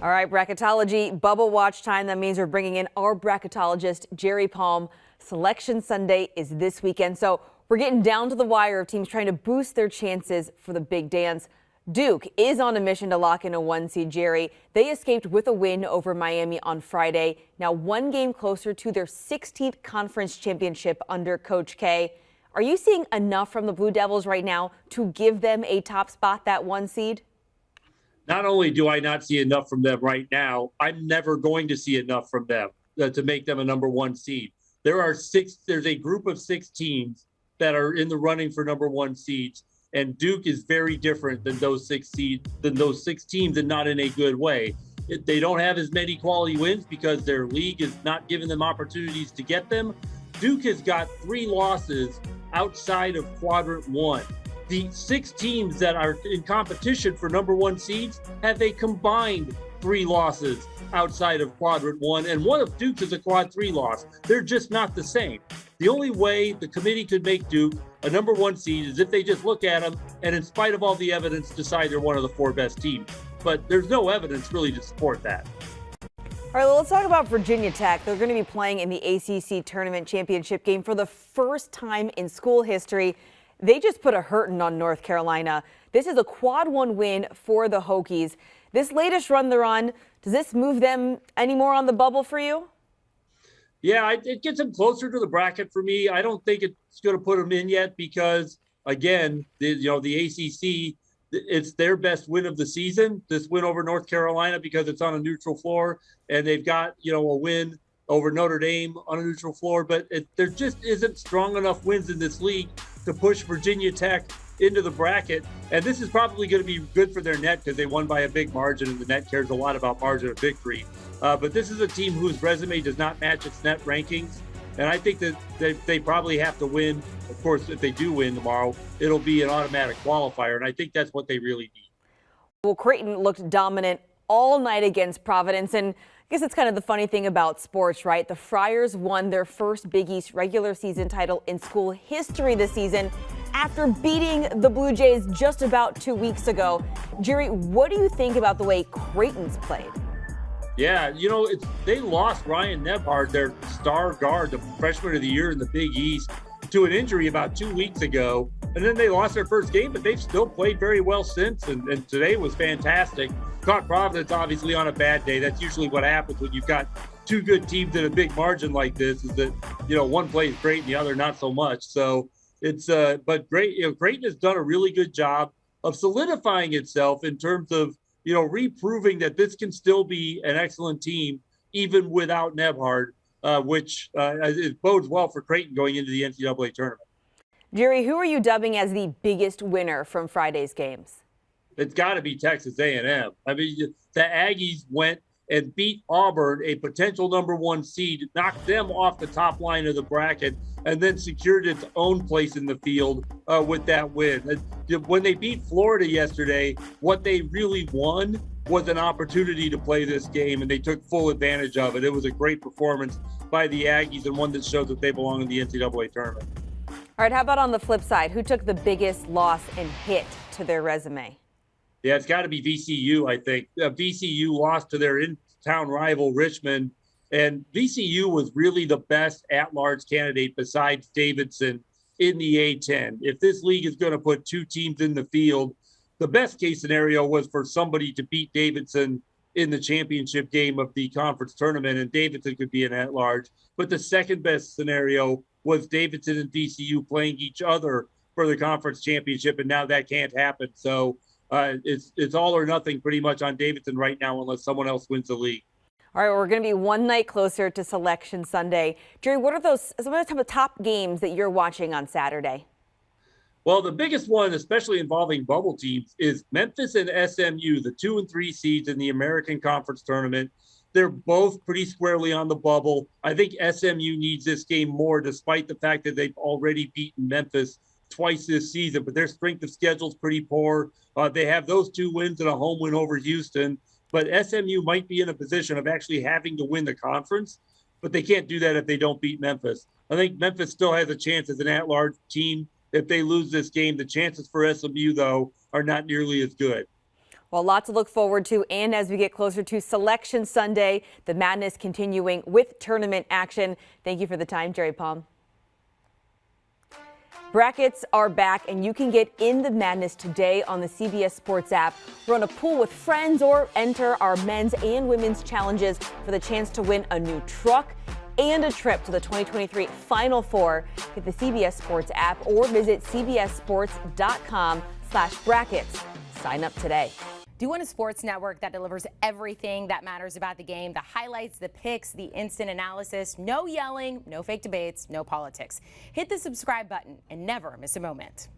All right, bracketology, bubble watch time. That means we're bringing in our bracketologist, Jerry Palm. Selection Sunday is this weekend, so we're getting down to the wire of teams trying to boost their chances for the big dance. Duke is on a mission to lock in a 1 seed, Jerry. They escaped with a win over Miami on Friday. Now one game closer to their 16th conference championship under Coach K. Are you seeing enough from the Blue Devils right now to give them a top spot, that 1 seed? Not only do I not see enough from them right now, I'm never going to see enough from them to make them a number 1 seed. There's a group of 6 teams that are in the running for number 1 seeds, and Duke is very different than those 6 teams, and not in a good way. They don't have as many quality wins because their league is not giving them opportunities to get them. Duke has got 3 losses outside of quadrant 1. The 6 teams that are in competition for number 1 seeds have a combined 3 losses outside of quadrant 1, and one of Duke's is a quad 3 loss. They're just not the same. The only way the committee could make Duke a number 1 seed is if they just look at them and, in spite of all the evidence, decide they're one of the 4 best teams. But there's no evidence really to support that. All right, well, let's talk about Virginia Tech. They're going to be playing in the ACC tournament championship game for the first time in school history. They just put a hurting on North Carolina. This is a quad 1 win for the Hokies. This latest run they're on, does this move them any more on the bubble for you? Yeah, it gets them closer to the bracket for me. I don't think it's going to put them in yet because, again, the ACC, it's their best win of the season, this win over North Carolina, because it's on a neutral floor, and they've got, a win over Notre Dame on a neutral floor. But there just isn't strong enough wins in this league to push Virginia Tech into the bracket. And this is probably going to be good for their net because they won by a big margin, and the net cares a lot about margin of victory. But this is a team whose resume does not match its net rankings. And I think that they probably have to win. Of course, if they do win tomorrow, it'll be an automatic qualifier. And I think that's what they really need. Well, Creighton looked dominant all night against Providence. And I guess it's kind of the funny thing about sports, right? The Friars won their first Big East regular season title in school history this season after beating the Blue Jays just about 2 weeks ago. Jerry, what do you think about the way Creighton's played? Yeah, they lost Ryan Nebhard, their star guard, the freshman of the year in the Big East, to an injury about 2 weeks ago. And then they lost their first game, but they've still played very well since. And today was fantastic. Caught Providence obviously on a bad day. That's usually what happens when you've got 2 good teams in a big margin like this, is that, one plays great and the other not so much. So it's, but great. Creighton has done a really good job of solidifying itself in terms of, reproving that this can still be an excellent team, even without Nebhard, which it bodes well for Creighton going into the NCAA tournament. Jerry, who are you dubbing as the biggest winner from Friday's games? It's got to be Texas A&M. I mean, the Aggies went and beat Auburn, a potential number 1 seed, knocked them off the top line of the bracket, and then secured its own place in the field with that win. When they beat Florida yesterday, what they really won was an opportunity to play this game, and they took full advantage of it. It was a great performance by the Aggies, and one that showed that they belong in the NCAA tournament. All right, how about on the flip side? Who took the biggest loss and hit to their resume? Yeah, it's got to be VCU, I think. VCU lost to their in-town rival Richmond, and VCU was really the best at-large candidate besides Davidson in the A-10. If this league is going to put 2 teams in the field, the best-case scenario was for somebody to beat Davidson in the championship game of the conference tournament, and Davidson could be an at-large. But the second-best scenario was Davidson and VCU playing each other for the conference championship, and now that can't happen. So it's all or nothing pretty much on Davidson right now unless someone else wins the league. All right, we're going to be one night closer to Selection Sunday. Jerry, what are some of the top games that you're watching on Saturday? Well, the biggest one, especially involving bubble teams, is Memphis and SMU, the 2 and 3 seeds in the American Conference Tournament. They're both pretty squarely on the bubble. I think SMU needs this game more, despite the fact that they've already beaten Memphis twice this season, but their strength of schedule is pretty poor. They have those 2 wins and a home win over Houston, but SMU might be in a position of actually having to win the conference, but they can't do that if they don't beat Memphis. I think Memphis still has a chance as an at-large team. If they lose this game, the chances for SMU, though, are not nearly as good. Well, a lot to look forward to, and as we get closer to Selection Sunday, the madness continuing with tournament action. Thank you for the time, Jerry Palm. Brackets are back, and you can get in the madness today on the CBS Sports app. Run a pool with friends or enter our men's and women's challenges for the chance to win a new truck and a trip to the 2023 Final Four. Get the CBS Sports app or visit cbssports.com/brackets. Sign up today. Do you want a sports network that delivers everything that matters about the game? The highlights, the picks, the instant analysis, no yelling, no fake debates, no politics. Hit the subscribe button and never miss a moment.